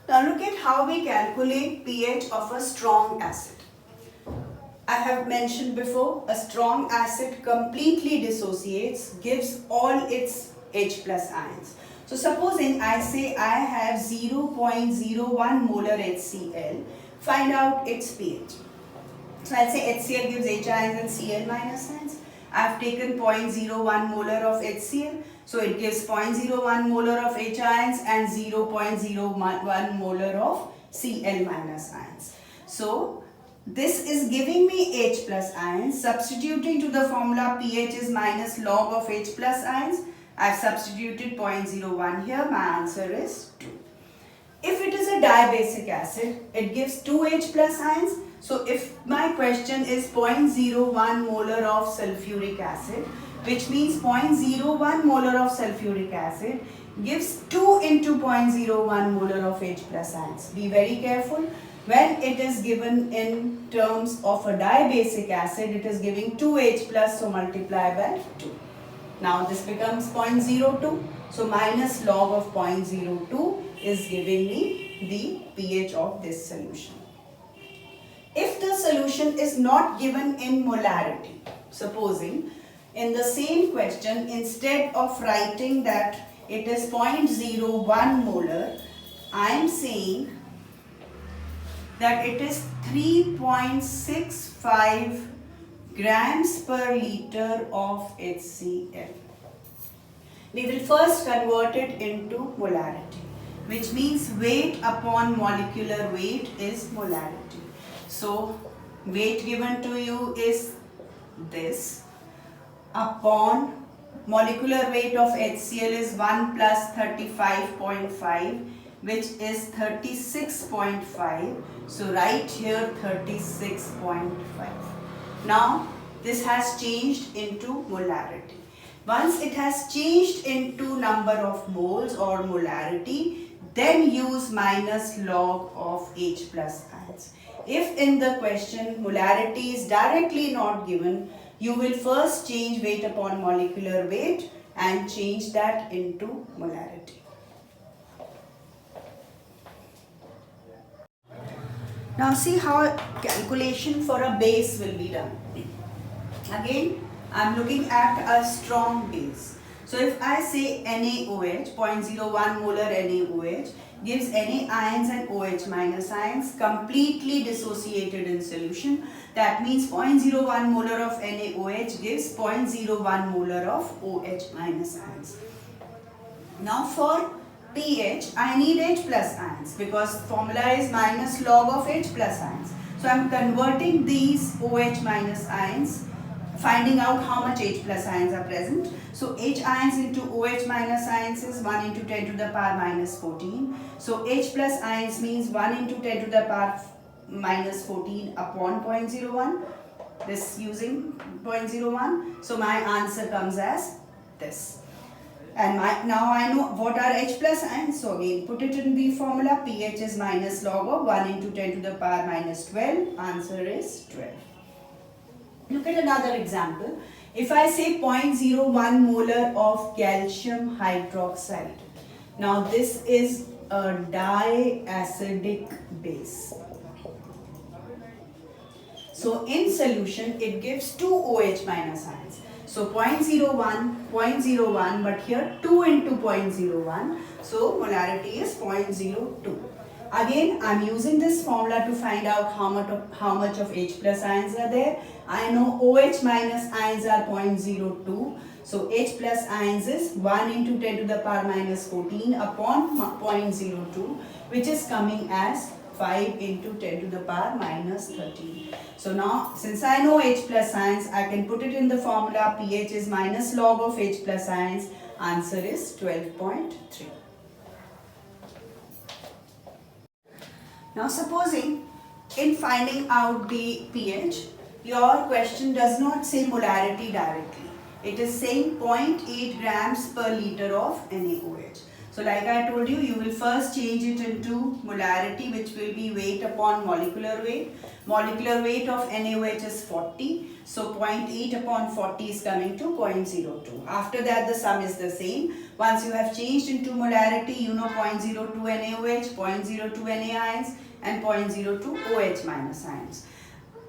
Now look at how we calculate pH of a strong acid. I have mentioned before, a strong acid completely dissociates, gives all its H plus ions. So supposing I say I have 0.01 molar HCl, find out its pH. So I'll say HCl gives H ions and Cl minus ions. I have taken 0.01 molar of HCl, so it gives 0.01 molar of H ions and 0.01 molar of Cl minus ions. So this is giving me H plus ions. Substituting to the formula, pH is minus log of H plus ions. I have substituted 0.01 here. My answer is 2. If it is a dibasic acid, it gives 2 H plus ions. So if my question is 0.01 molar of sulfuric acid, which means 0.01 molar of sulfuric acid gives 2 into 0.01 molar of H plus ions. Be very careful. When it is given in terms of a dibasic acid, it is giving 2H plus, so multiply by 2. Now this becomes 0.02. So minus log of 0.02 is giving me the pH of this solution. If the solution is not given in molarity, supposing in the same question, instead of writing that it is 0.01 molar, I am saying that it is 3.65 grams per liter of HCl. We will first convert it into molarity, which means weight upon molecular weight is molarity. So weight given to you is this upon molecular weight of HCl is 1 plus 35.5, which is 36.5. So write here 36.5. Now this has changed into molarity. Once it has changed into number of moles or molarity, then use minus log of H plus ions. If in the question molarity is directly not given, you will first change weight upon molecular weight and change that into molarity. Now see how calculation for a base will be done. Again, I am looking at a strong base. So if I say NaOH, 0.01 molar NaOH gives Na ions and OH minus ions completely dissociated in solution. That means 0.01 molar of NaOH gives 0.01 molar of OH minus ions. Now for pH, I need H plus ions because formula is minus log of H plus ions. So I am converting these OH minus ions, finding out how much H plus ions are present. So H ions into OH minus ions is 1 into 10 to the power minus 14. So H plus ions means 1 into 10 to the power minus 14 upon 0.01. This using 0.01. So my answer comes as this. And now I know what are H plus ions. So again put it in the formula. pH is minus log of 1 into 10 to the power minus 12. Answer is 12. Look at another example. If I say 0.01 molar of calcium hydroxide. Now this is a diacidic base. So in solution it gives 2 OH minus ions. So 0.01, but here 2 into 0.01. So molarity is 0.02. Again, I am using this formula to find out how much of H plus ions are there. I know OH minus ions are 0.02. So H plus ions is 1 into 10 to the power minus 14 upon 0.02, which is coming as 5 into 10 to the power minus 13. So now since I know H plus ions, I can put it in the formula. pH is minus log of H plus ions. Answer is 12.3. Now supposing in finding out the pH, your question does not say molarity directly. It is saying 0.8 grams per liter of NaOH. So like I told you, you will first change it into molarity, which will be weight upon molecular weight. Molecular weight of NaOH is 40. So 0.8 upon 40 is coming to 0.02. After that, the sum is the same. Once you have changed into molarity, you know 0.02 NaOH, 0.02 Na ions and 0.02 OH minus ions.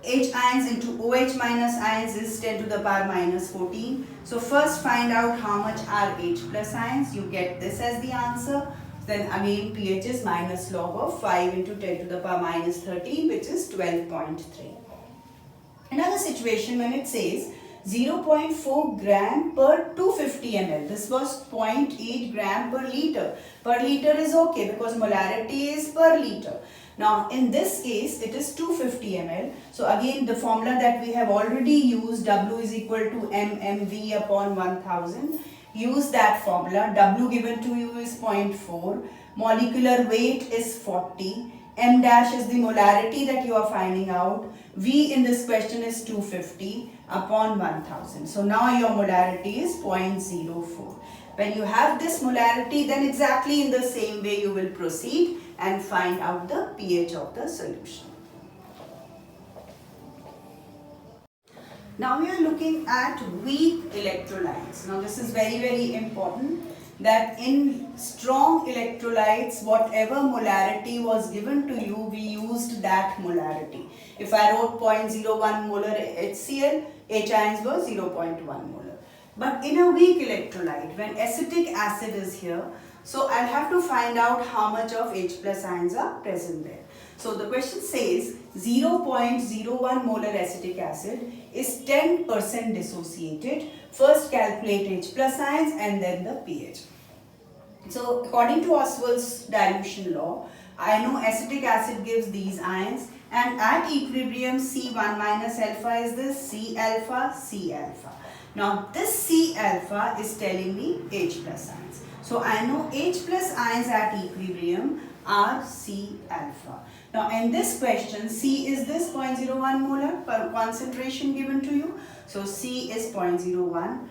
H ions into OH minus ions is 10 to the power minus 14. So first find out how much are H plus ions. You get this as the answer. Then again pH is minus log of 5 into 10 to the power minus 13, which is 12.3. Another situation when it says 0.4 gram per 250 ml. This was 0.8 gram per liter. Per liter is okay because molarity is per liter. Now in this case it is 250 ml. So again the formula that we have already used, W is equal to mmV upon 1000. Use that formula. W given to you is 0.4. Molecular weight is 40. M dash is the molarity that you are finding out. V in this question is 250 upon 1000. So now your molarity is 0.04. When you have this molarity, then exactly in the same way you will proceed and find out the pH of the solution. Now we are looking at weak electrolytes. Now this is very important, that in strong electrolytes, whatever molarity was given to you, we used that molarity. If I wrote 0.01 molar HCl, H ions were 0.1 molar. But in a weak electrolyte, when acetic acid is here, so I'll have to find out how much of H plus ions are present there. So the question says 0.01 molar acetic acid is 10% dissociated. First calculate H plus ions and then the pH. So according to Ostwald's dilution law, I know acetic acid gives these ions, and at equilibrium C1 minus alpha is this C alpha, C alpha. Now this C alpha is telling me H plus ions. So I know H plus ions at equilibrium are C alpha. Now in this question, C is this 0.01 molar per concentration given to you. So C is 0.01.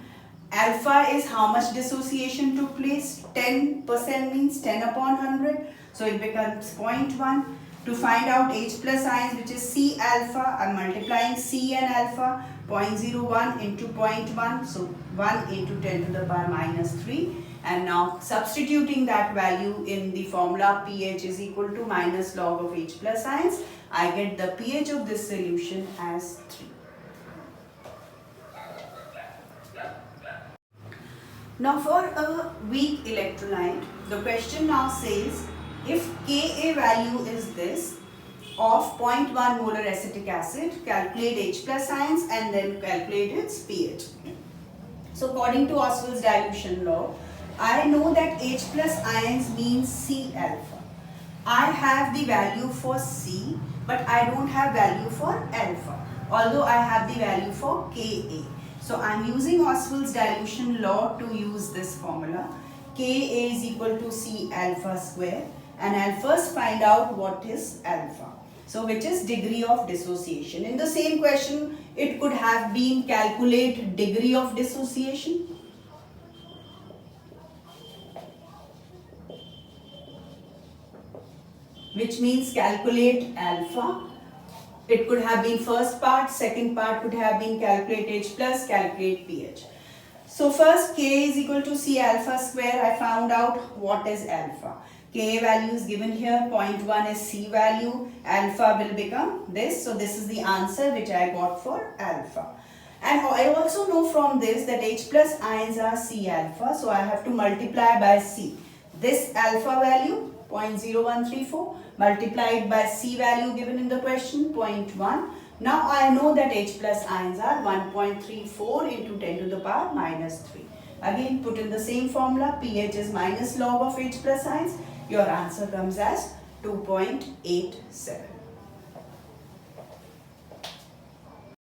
Alpha is how much dissociation took place. 10% means 10 upon 100. So it becomes 0.1. To find out H plus ions, which is C alpha, I am multiplying C and alpha. 0.01 into 0.1. So 1 into 10 to the power minus 3. And now substituting that value in the formula pH is equal to minus log of H plus ions, I get the pH of this solution as 3. Now for a weak electrolyte, the question now says if Ka value is this of 0.1 molar acetic acid, calculate H plus ions and then calculate its pH. So according to Ostwald's dilution law, I know that H plus ions means C alpha. I have the value for C, but I don't have value for alpha, although I have the value for Ka. So I am using Ostwald's dilution law to use this formula. Ka is equal to C alpha square, and I'll first find out what is alpha. So which is degree of dissociation. In the same question, it could have been calculate degree of dissociation. Which means calculate alpha. It could have been first part, second part could have been calculate H plus, calculate pH. So first K is equal to C alpha square. I found out what is alpha. K value is given here, 0.1 is C value, alpha will become this. So this is the answer which I got for alpha. And I also know from this that H plus ions are C alpha. So I have to multiply by C. This alpha value 0.0134 multiplied by C value given in the question 0.1. Now I know that H plus ions are 1.34 into 10 to the power minus 3. Again put in the same formula, pH is minus log of H plus ions. Your answer comes as 2.87.